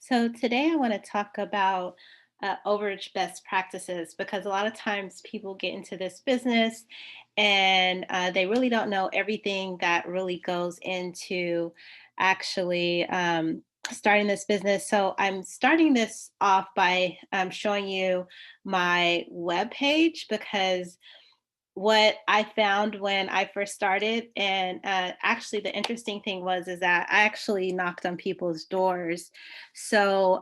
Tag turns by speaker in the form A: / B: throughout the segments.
A: So today I want to talk about overage best practices because a lot of times people get into this business and they really don't know everything that really goes into actually starting this business. So I'm starting this off by showing you my web page because what I found when I first started, and actually the interesting thing was is that I actually knocked on people's doors. So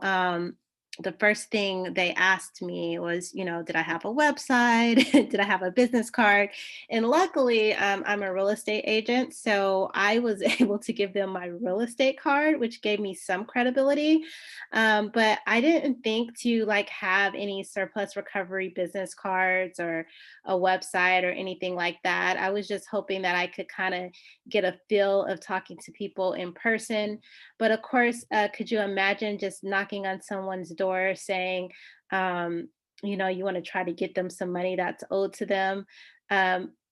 A: the first thing they asked me was, did I have a website? Did I have a business card? And luckily, I'm a real estate agent, so I was able to give them my real estate card, which gave me some credibility. But I didn't think to like have any surplus recovery business cards or a website or anything like that. I was just hoping that I could kind of get a feel of talking to people in person. But of course, could you imagine just knocking on someone's door saying, you want to try to get them some money that's owed to them?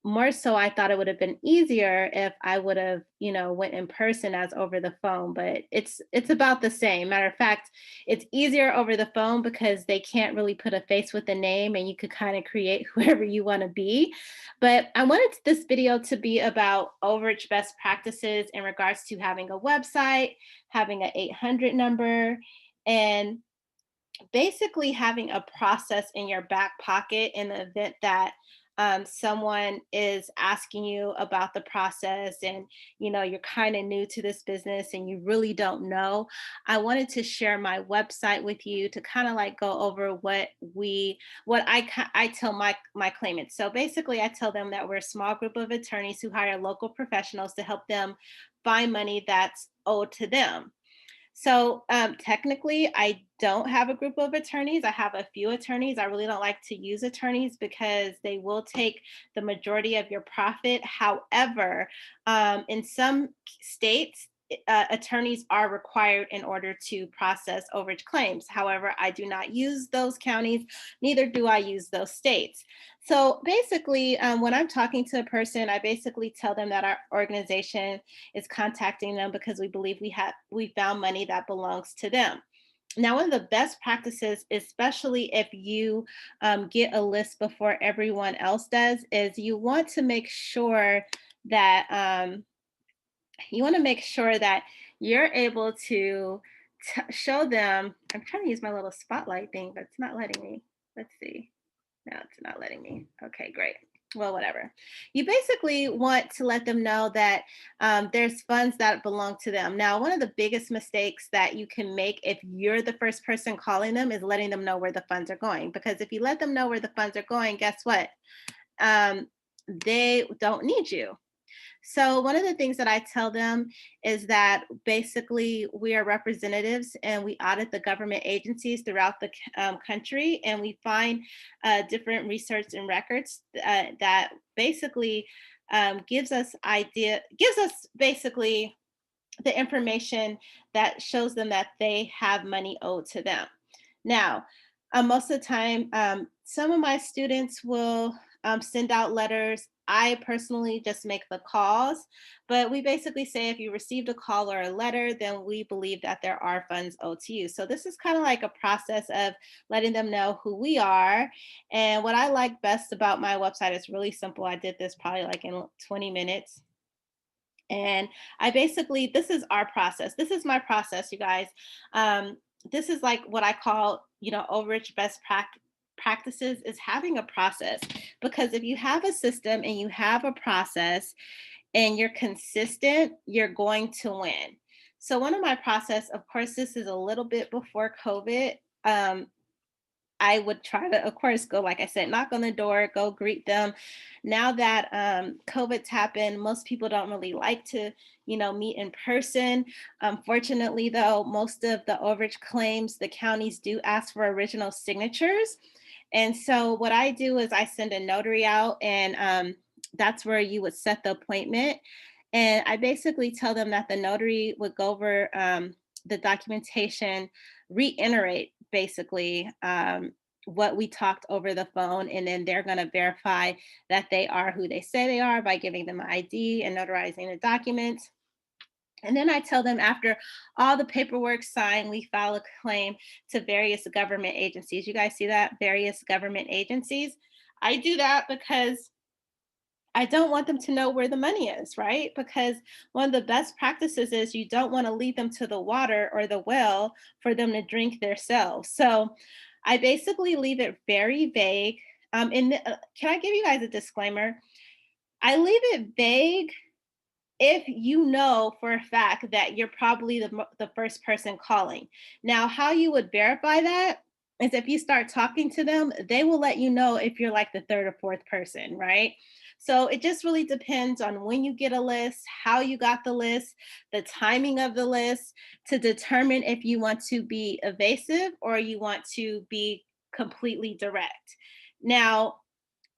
A: More so, I thought it would have been easier if I would have, went in person as over the phone. But it's about the same. Matter of fact, it's easier over the phone because they can't really put a face with the name and you could kind of create whoever you want to be. But I wanted this video to be about overage best practices in regards to having a website, having an 800 number, and basically having a process in your back pocket in the event that someone is asking you about the process and you're kind of new to this business and you really don't know. I wanted to share my website with you to kind of like go over what I tell my claimants. So basically I tell them that we're a small group of attorneys who hire local professionals to help them find money that's owed to them. So technically, I don't have a group of attorneys. I have a few attorneys. I really don't like to use attorneys because they will take the majority of your profit. However, in some states, attorneys are required in order to process overage claims. However, I do not use those counties, neither do I use those states. So basically, when I'm talking to a person, I basically tell them that our organization is contacting them because we believe we found money that belongs to them. Now, one of the best practices, especially if you get a list before everyone else does, is you want to make sure that you're able to show them. I'm trying to use my little spotlight thing, but it's not letting me. Let's see. No, it's not letting me. Okay, great. Well, whatever. You basically want to let them know that there's funds that belong to them. Now, one of the biggest mistakes that you can make if you're the first person calling them is letting them know where the funds are going. Because if you let them know where the funds are going, guess what? Um, they don't need you. So, one of the things that I tell them is that basically we are representatives and we audit the government agencies throughout the country, and we find different research and records that basically gives us basically the information that shows them that they have money owed to them. Now, most of the time, some of my students will send out letters. I personally just make the calls, but we basically say if you received a call or a letter, then we believe that there are funds owed to you. So this is kind of like a process of letting them know who we are. And what I like best about my website is really simple. I did this probably like in 20 minutes. And this is our process. This is my process, you guys. This is like what I call, overage practices is having a process. Because if you have a system and you have a process and you're consistent, you're going to win. So one of my process, of course, this is a little bit before COVID. I would try to, of course, go, like I said, knock on the door, go greet them. Now that COVID's happened, most people don't really like to, meet in person. Unfortunately, though, most of the overage claims, the counties do ask for original signatures. And so what I do is I send a notary out, and that's where you would set the appointment. And I basically tell them that the notary would go over the documentation, reiterate basically what we talked over the phone, and then they're going to verify that they are who they say they are by giving them an ID and notarizing the documents. And then I tell them after all the paperwork signed, we file a claim to various government agencies. You guys see that? Various government agencies. I do that because I don't want them to know where the money is, right? Because one of the best practices is you don't want to lead them to the water or the well for them to drink themselves. So I basically leave it very vague. Can I give you guys a disclaimer? I leave it vague if you know for a fact that you're probably the first person calling. Now, how you would verify that is if you start talking to them, they will let you know if you're like the third or fourth person, right? So it just really depends on when you get a list, how you got the list, the timing of the list to determine if you want to be evasive or you want to be completely direct. Now,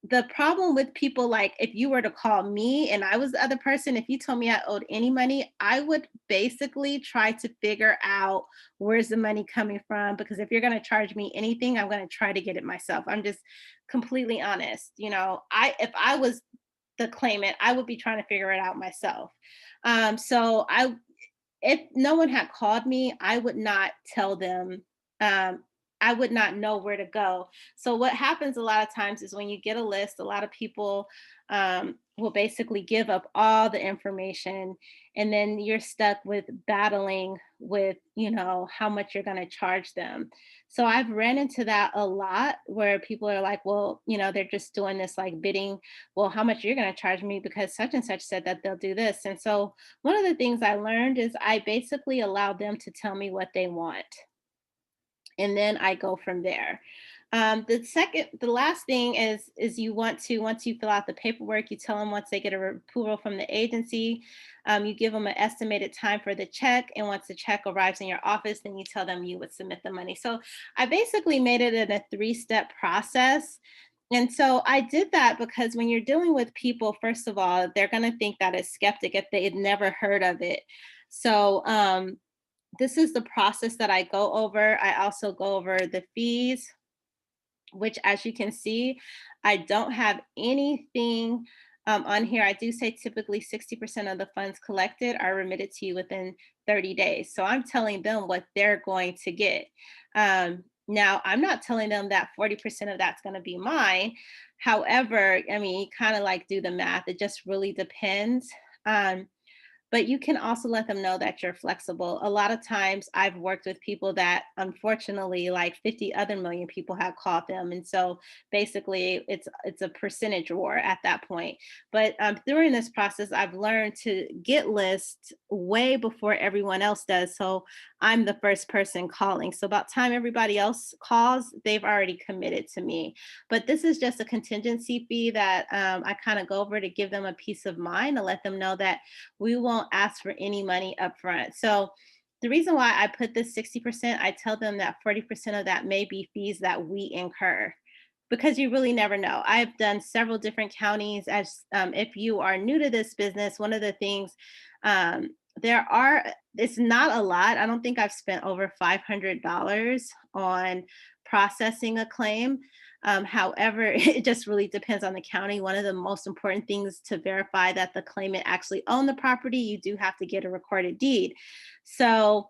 A: the problem with people, like if you were to call me and I was the other person, if you told me I owed any money, I would basically try to figure out where's the money coming from. Because if you're going to charge me anything, I'm going to try to get it myself. I'm just completely honest. If I was the claimant, I would be trying to figure it out myself. So I if no one had called me, I would not tell them. Um, I would not know where to go. So what happens a lot of times is when you get a list, a lot of people will basically give up all the information, and then you're stuck with battling with, how much you're going to charge them. So I've ran into that a lot where people are like, well, they're just doing this like bidding. Well, how much you're going to charge me because such and such said that they'll do this. And so one of the things I learned is I basically allow them to tell me what they want, and then I go from there. The last thing is you want to once you fill out the paperwork, you tell them once they get a approval from the agency, you give them an estimated time for the check, and once the check arrives in your office, then you tell them you would submit the money. So I basically made it in a three-step process. And so I did that because when you're dealing with people, first of all, they're going to think that it's skeptic if they had never heard of it. So this is the process that I go over. I also go over the fees, which, as you can see, I don't have anything on here. I do say typically 60% of the funds collected are remitted to you within 30 days. So I'm telling them what they're going to get. Now, I'm not telling them that 40% of that's going to be mine. However, I mean, you kind of like do the math. It just really depends. Um, but you can also let them know that you're flexible. A lot of times I've worked with people that unfortunately like 50 other million people have called them. And so basically it's a percentage war at that point. But during this process, I've learned to get lists way before everyone else does. So I'm the first person calling. So about time everybody else calls, they've already committed to me. But this is just a contingency fee that I kind of go over to give them a peace of mind, to let them know that we won't ask for any money upfront. So the reason why I put this 60%, I tell them that 40% of that may be fees that we incur, because you really never know. I've done several different counties. As if you are new to this business, one of the things there are, it's not a lot. I don't think I've spent over $500 on processing a claim. However, it just really depends on the county. One of the most important things to verify that the claimant actually owned the property, you do have to get a recorded deed. So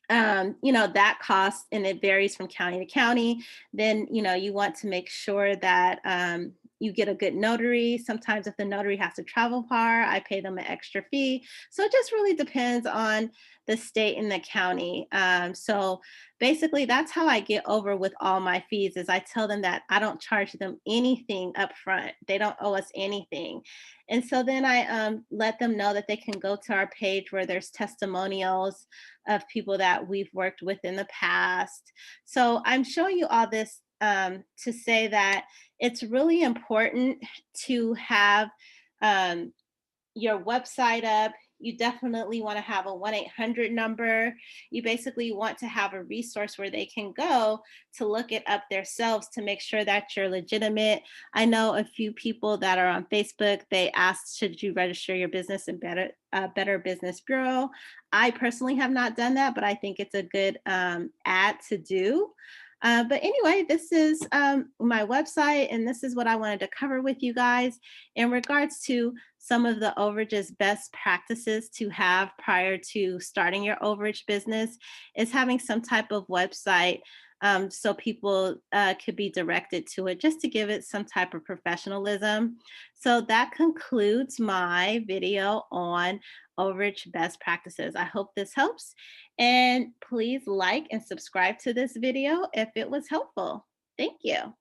A: that cost, and it varies from county to county. Then, you want to make sure that you get a good notary. Sometimes if the notary has to travel far, I pay them an extra fee. So it just really depends on the state and the county. So basically that's how I get over with all my fees, is I tell them that I don't charge them anything up front. They don't owe us anything. And so then I let them know that they can go to our page where there's testimonials of people that we've worked with in the past. So I'm showing you all this to say that it's really important to have um, your website up. You definitely want to have a 1-800 number. You basically want to have a resource where they can go to look it up themselves to make sure that you're legitimate. I know a few people that are on Facebook, they asked, should you register your business in Better Business Bureau? I personally have not done that, but I think it's a good ad to do. But anyway, this is my website, and this is what I wanted to cover with you guys in regards to some of the overage's best practices to have prior to starting your overage business is having some type of website, so people could be directed to it, just to give it some type of professionalism. So that concludes my video on overage best practices. I hope this helps. And please like and subscribe to this video if it was helpful. Thank you.